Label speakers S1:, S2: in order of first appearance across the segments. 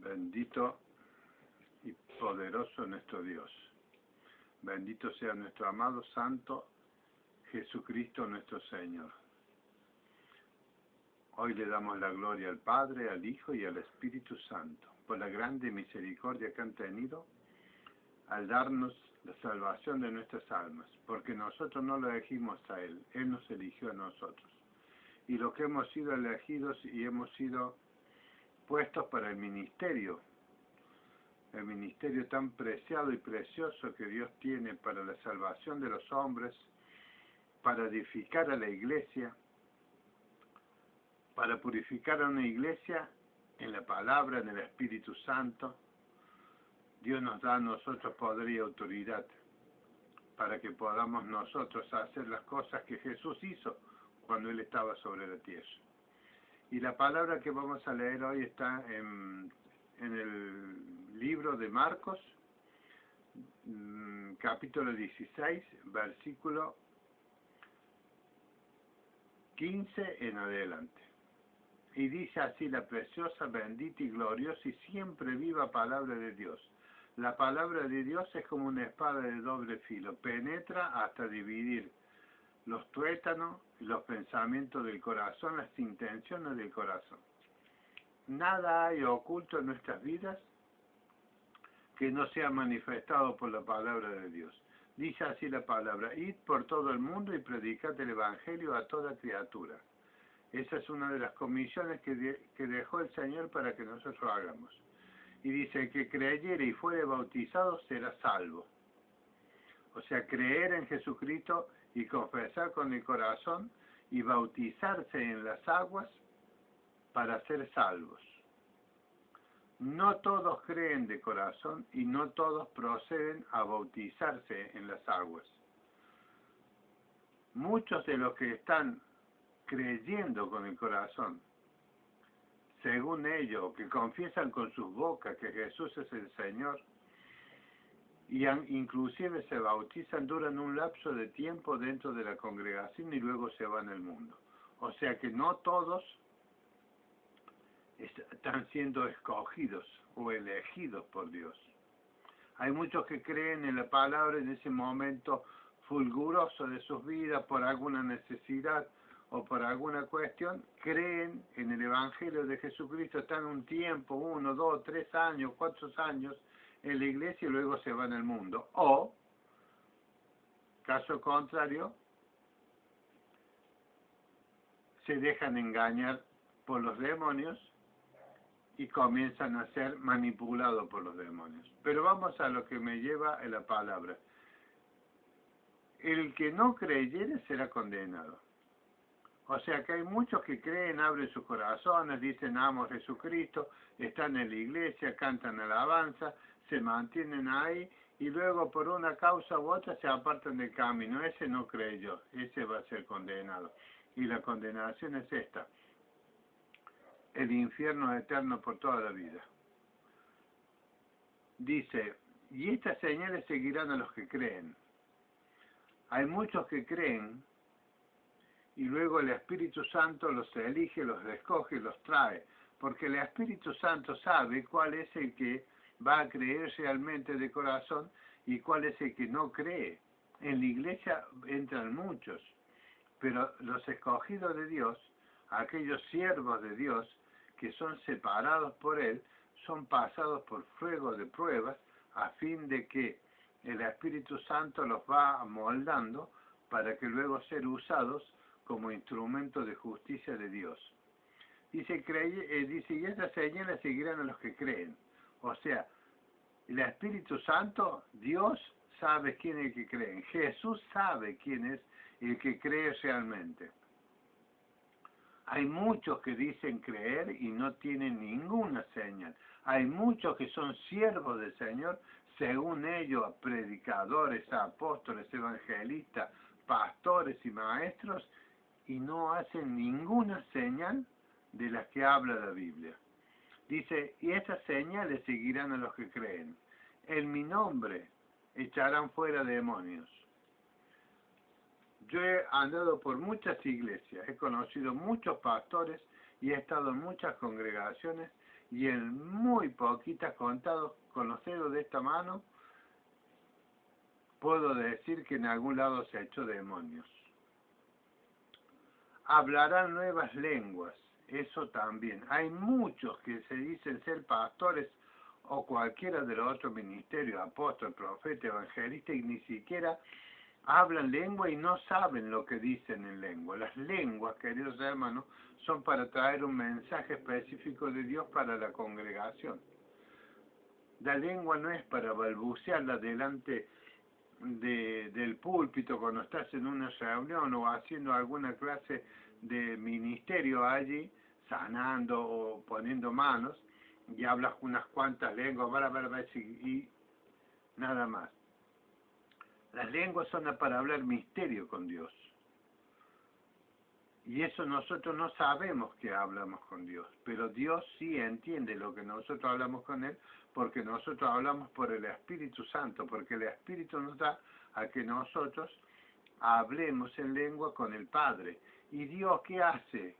S1: Bendito y poderoso nuestro Dios. Bendito sea nuestro amado Santo Jesucristo nuestro Señor. Hoy le damos la gloria al Padre, al Hijo y al Espíritu Santo, por la grande misericordia que han tenido al darnos la salvación de nuestras almas, porque nosotros no lo elegimos a Él, Él nos eligió a nosotros. Y los que hemos sido elegidos y hemos sido puestos para el ministerio tan preciado y precioso que Dios tiene para la salvación de los hombres, para edificar a la iglesia, para purificar a una iglesia en la palabra, en el Espíritu Santo. Dios nos da a nosotros poder y autoridad para que podamos nosotros hacer las cosas que Jesús hizo cuando Él estaba sobre la tierra. Y la palabra que vamos a leer hoy está en el libro de Marcos, capítulo 16, versículo 15 en adelante. Y dice así la preciosa, bendita y gloriosa y siempre viva palabra de Dios. La palabra de Dios es como una espada de doble filo, penetra hasta dividir los tuétanos, los pensamientos del corazón, las intenciones del corazón. Nada hay oculto en nuestras vidas que no sea manifestado por la palabra de Dios. Dice así la palabra: id por todo el mundo y predicad el Evangelio a toda criatura. Esa es una de las comisiones que dejó el Señor para que nosotros hagamos. Y dice: el que creyere y fuere bautizado será salvo. O sea, creer en Jesucristo y confesar con el corazón y bautizarse en las aguas para ser salvos. No todos creen de corazón y no todos proceden a bautizarse en las aguas. Muchos de los que están creyendo con el corazón, según ellos, que confiesan con sus bocas que Jesús es el Señor, y inclusive se bautizan, duran un lapso de tiempo dentro de la congregación y luego se van al mundo. O sea que no todos están siendo escogidos o elegidos por Dios. Hay muchos que creen en la palabra en ese momento fulguroso de sus vidas por alguna necesidad o por alguna cuestión, creen en el Evangelio de Jesucristo, están un tiempo, 1, 2, 3 años, 4 años en la iglesia y luego se van al mundo. O, caso contrario, se dejan engañar por los demonios y comienzan a ser manipulados por los demonios. Pero vamos a lo que me lleva a la palabra. El que no creyere será condenado. O sea que hay muchos que creen, abren sus corazones, dicen amo a Jesucristo, están en la iglesia, cantan alabanza, se mantienen ahí y luego por una causa u otra se apartan del camino. Ese no creyó, ese va a ser condenado. Y la condenación es esta: el infierno eterno por toda la vida. Dice: y estas señales seguirán a los que creen. Hay muchos que creen y luego el Espíritu Santo los elige, los escoge y los trae, porque el Espíritu Santo sabe cuál es el que va a creer realmente de corazón y cuál es el que no cree. En la iglesia entran muchos, pero los escogidos de Dios, aquellos siervos de Dios que son separados por Él, son pasados por fuego de pruebas a fin de que el Espíritu Santo los va moldando para que luego ser usados como instrumento de justicia de Dios. Dice, y estas señales seguirán a los que creen. O sea, el Espíritu Santo, Dios sabe quién es el que cree. Jesús sabe quién es el que cree realmente. Hay muchos que dicen creer y no tienen ninguna señal. Hay muchos que son siervos del Señor, según ellos, predicadores, apóstoles, evangelistas, pastores y maestros, y no hacen ninguna señal de las que habla la Biblia. Dice, y estas señales seguirán a los que creen. En mi nombre echarán fuera demonios. Yo he andado por muchas iglesias, he conocido muchos pastores y he estado en muchas congregaciones y en muy poquitas, contados con los dedos de esta mano, puedo decir que en algún lado se ha hecho demonios. Hablarán nuevas lenguas, eso también. Hay muchos que se dicen ser pastores o cualquiera de los otros ministerios, apóstol, profeta, evangelista, y ni siquiera hablan lengua y no saben lo que dicen en lengua. Las lenguas, queridos hermanos, son para traer un mensaje específico de Dios para la congregación. La lengua no es para balbucearla delante del púlpito cuando estás en una reunión o haciendo alguna clase de ministerio allí, sanando o poniendo manos, y hablas unas cuantas lenguas, y nada más. Las lenguas son para hablar misterio con Dios. Y eso nosotros no sabemos que hablamos con Dios, pero Dios sí entiende lo que nosotros hablamos con Él, porque nosotros hablamos por el Espíritu Santo, porque el Espíritu nos da a que nosotros hablemos en lengua con el Padre. ¿Y Dios qué hace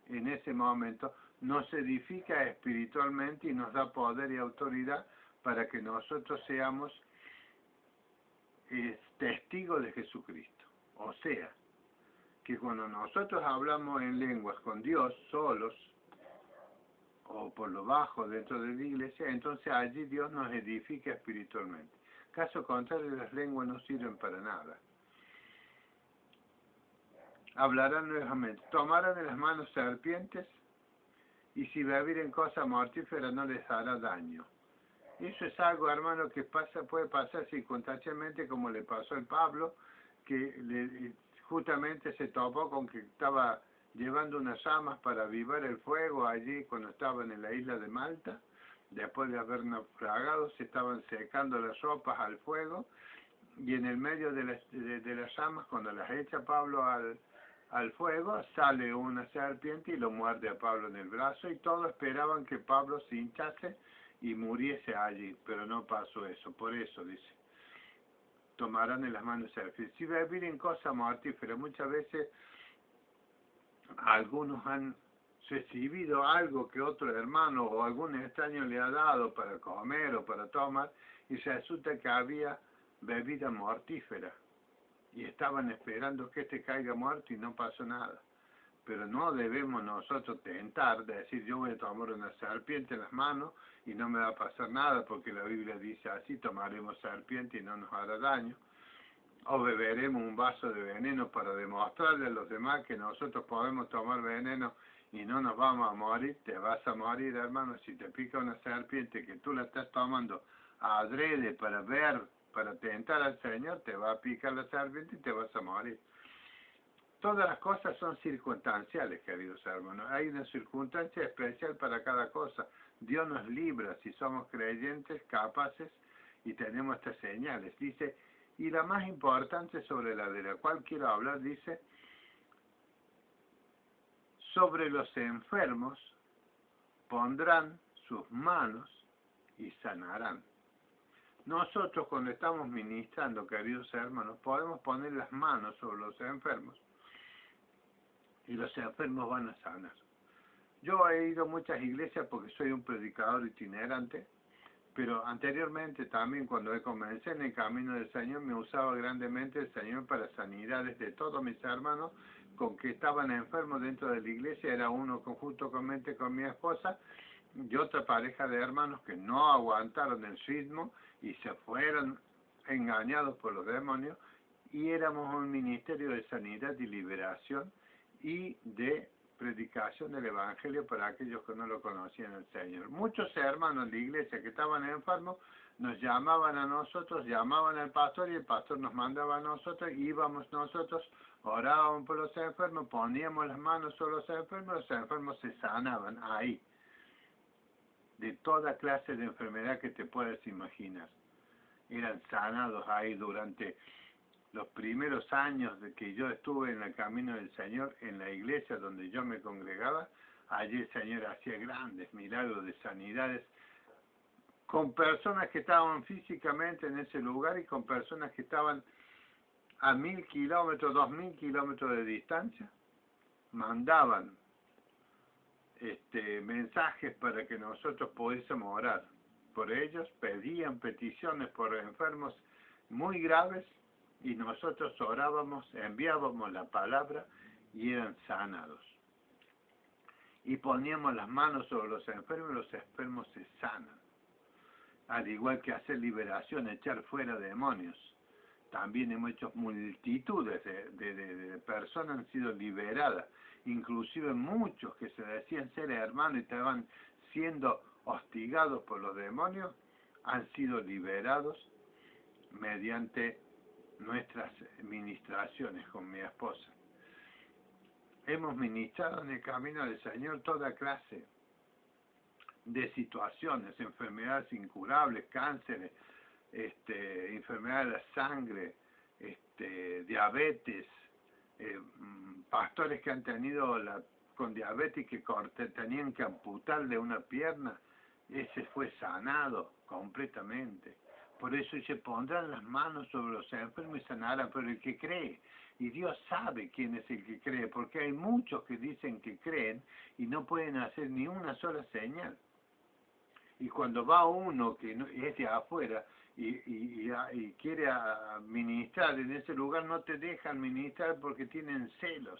S1: en ese momento? Nos edifica espiritualmente y nos da poder y autoridad para que nosotros seamos testigos de Jesucristo. O sea, que cuando nosotros hablamos en lenguas con Dios solos, o por lo bajo dentro de la iglesia, entonces allí Dios nos edifica espiritualmente. Caso contrario, las lenguas no sirven para nada. Hablarán nuevamente, tomarán en las manos serpientes, y si bebieren cosa mortífera no les hará daño. Eso es algo, hermano, que puede pasar circunstancialmente, como le pasó al Pablo, que justamente se topó con que estaba llevando unas llamas para avivar el fuego allí cuando estaban en la isla de Malta. Después de haber naufragado, se estaban secando las ropas al fuego, y en el medio de las llamas, cuando las echa Pablo al fuego, sale una serpiente y lo muerde a Pablo en el brazo, y todos esperaban que Pablo se hinchase y muriese allí, pero no pasó eso. Por eso dice, tomarán en las manos serpientes. Si bebieren cosa mortífera, muchas veces algunos han recibido algo que otro hermano o algún extraño le ha dado para comer o para tomar, y resulta que había bebida mortífera, y estaban esperando que caiga muerto y no pasó nada. Pero no debemos nosotros tentar de decir, yo voy a tomar una serpiente en las manos y no me va a pasar nada, porque la Biblia dice así, tomaremos serpiente y no nos hará daño. O beberemos un vaso de veneno para demostrarle a los demás que nosotros podemos tomar veneno y no nos vamos a morir. Te vas a morir, hermano, si te pica una serpiente que tú la estás tomando adrede para tentar al Señor, te va a picar la serpiente y te vas a morir. Todas las cosas son circunstanciales, queridos hermanos. Hay una circunstancia especial para cada cosa. Dios nos libra si somos creyentes, capaces, y tenemos estas señales. Dice, y la más importante sobre la de la cual quiero hablar, dice, sobre los enfermos pondrán sus manos y sanarán. Nosotros cuando estamos ministrando, queridos hermanos, podemos poner las manos sobre los enfermos y los enfermos van a sanar. Yo he ido a muchas iglesias porque soy un predicador itinerante, pero anteriormente también cuando comencé en el camino del Señor me usaba grandemente el Señor para sanidades de todos mis hermanos con que estaban enfermos dentro de la iglesia. Era uno junto con mi esposa y otra pareja de hermanos que no aguantaron el ritmo y se fueron engañados por los demonios, y éramos un ministerio de sanidad y liberación y de predicación del Evangelio para aquellos que no lo conocían el Señor. Muchos hermanos de la iglesia que estaban enfermos nos llamaban a nosotros, llamaban al pastor y el pastor nos mandaba a nosotros, íbamos nosotros, orábamos por los enfermos, poníamos las manos sobre los enfermos se sanaban ahí, de toda clase de enfermedad que te puedas imaginar. Eran sanados ahí durante los primeros años de que yo estuve en el camino del Señor, en la iglesia donde yo me congregaba. Allí el Señor hacía grandes milagros de sanidades con personas que estaban físicamente en ese lugar y con personas que estaban a 1000 kilómetros, 2000 kilómetros de distancia. Mandaban mensajes para que nosotros pudiésemos orar por ellos, pedían peticiones por enfermos muy graves y nosotros orábamos, enviábamos la palabra y eran sanados. Y poníamos las manos sobre los enfermos y los enfermos se sanan. Al igual que hacer liberación, echar fuera demonios. También hemos hecho multitudes de personas han sido liberadas, inclusive muchos que se decían ser hermanos y estaban siendo hostigados por los demonios, han sido liberados mediante nuestras ministraciones con mi esposa. Hemos ministrado en el camino del Señor toda clase de situaciones, enfermedades incurables, cánceres, enfermedad de la sangre, diabetes, pastores que han tenido con diabetes que tenían que amputarle una pierna, ese fue sanado completamente. Por eso se pondrán las manos sobre los enfermos y sanarán, pero el que cree, y Dios sabe quién es el que cree, porque hay muchos que dicen que creen y no pueden hacer ni una sola señal. Y cuando va uno que es de afuera y quiere ministrar en ese lugar, no te dejan ministrar porque tienen celos.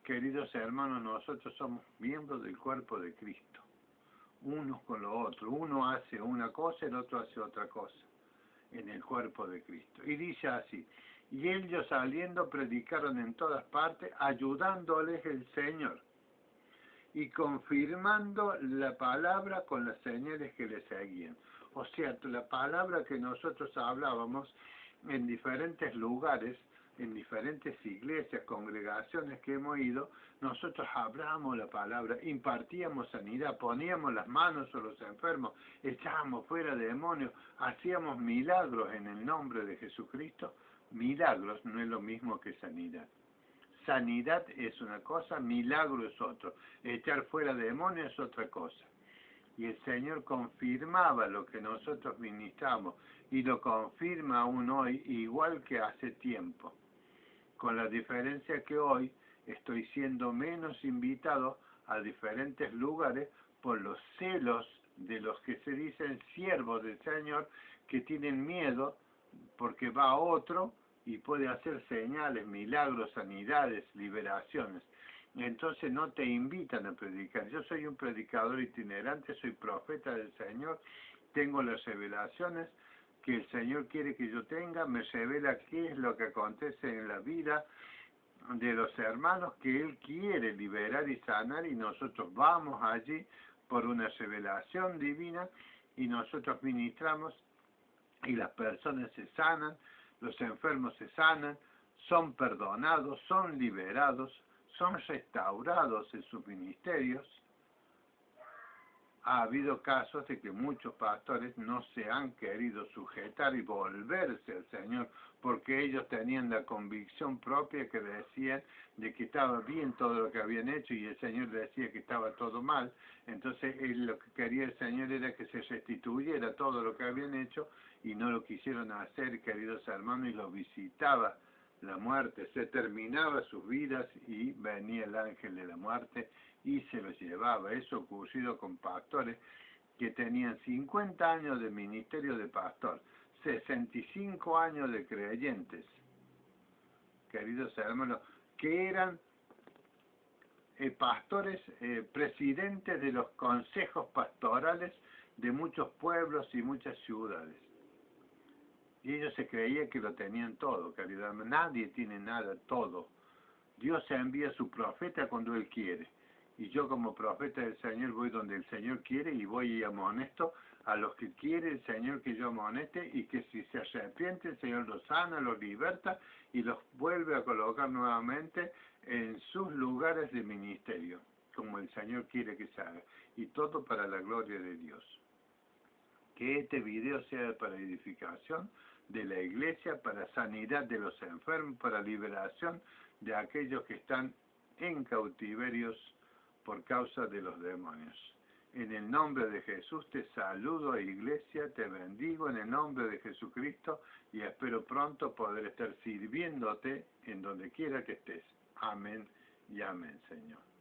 S1: Queridos hermanos, nosotros somos miembros del cuerpo de Cristo, unos con los otros. Uno hace una cosa, el otro hace otra cosa en el cuerpo de Cristo. Y dice así: y ellos saliendo predicaron en todas partes, ayudándoles el Señor y confirmando la palabra con las señales que le seguían. O sea, la palabra que nosotros hablábamos en diferentes lugares, en diferentes iglesias, congregaciones que hemos ido, nosotros hablábamos la palabra, impartíamos sanidad, poníamos las manos sobre los enfermos, echábamos fuera demonios, hacíamos milagros en el nombre de Jesucristo. Milagros no es lo mismo que sanidad. Sanidad es una cosa, milagro es otro. Echar fuera demonios es otra cosa. Y el Señor confirmaba lo que nosotros ministramos y lo confirma aún hoy, igual que hace tiempo. Con la diferencia que hoy estoy siendo menos invitado a diferentes lugares por los celos de los que se dicen siervos del Señor, que tienen miedo porque va otro y puede hacer señales, milagros, sanidades, liberaciones. Entonces no te invitan a predicar. Yo soy un predicador itinerante, soy profeta del Señor, tengo las revelaciones que el Señor quiere que yo tenga, me revela qué es lo que acontece en la vida de los hermanos que Él quiere liberar y sanar, y nosotros vamos allí por una revelación divina y nosotros ministramos y las personas se sanan, los enfermos se sanan, son perdonados, son liberados, son restaurados en sus ministerios. Ha habido casos de que muchos pastores no se han querido sujetar y volverse al Señor porque ellos tenían la convicción propia que decían de que estaba bien todo lo que habían hecho y el Señor decía que estaba todo mal. Entonces lo que quería el Señor era que se restituyera todo lo que habían hecho y no lo quisieron hacer, queridos hermanos, y los visitaba la muerte, se terminaba sus vidas y venía el ángel de la muerte y se los llevaba. Eso ocurrido con pastores que tenían 50 años de ministerio de pastor, 65 años de creyentes, queridos hermanos, que eran pastores, presidentes de los consejos pastorales de muchos pueblos y muchas ciudades. Y ellos se creían que lo tenían todo, querido. Nadie tiene nada, todo. Dios envía a su profeta cuando Él quiere. Y yo como profeta del Señor voy donde el Señor quiere y voy y amonesto a los que quiere el Señor que yo amoneste, y que si se arrepienten el Señor los sana, los liberta y los vuelve a colocar nuevamente en sus lugares de ministerio, como el Señor quiere que se haga. Y todo para la gloria de Dios. Que este video sea para edificación de la iglesia, para sanidad de los enfermos, para liberación de aquellos que están en cautiverios por causa de los demonios. En el nombre de Jesús te saludo, iglesia, te bendigo en el nombre de Jesucristo y espero pronto poder estar sirviéndote en donde quiera que estés. Amén y amén, Señor.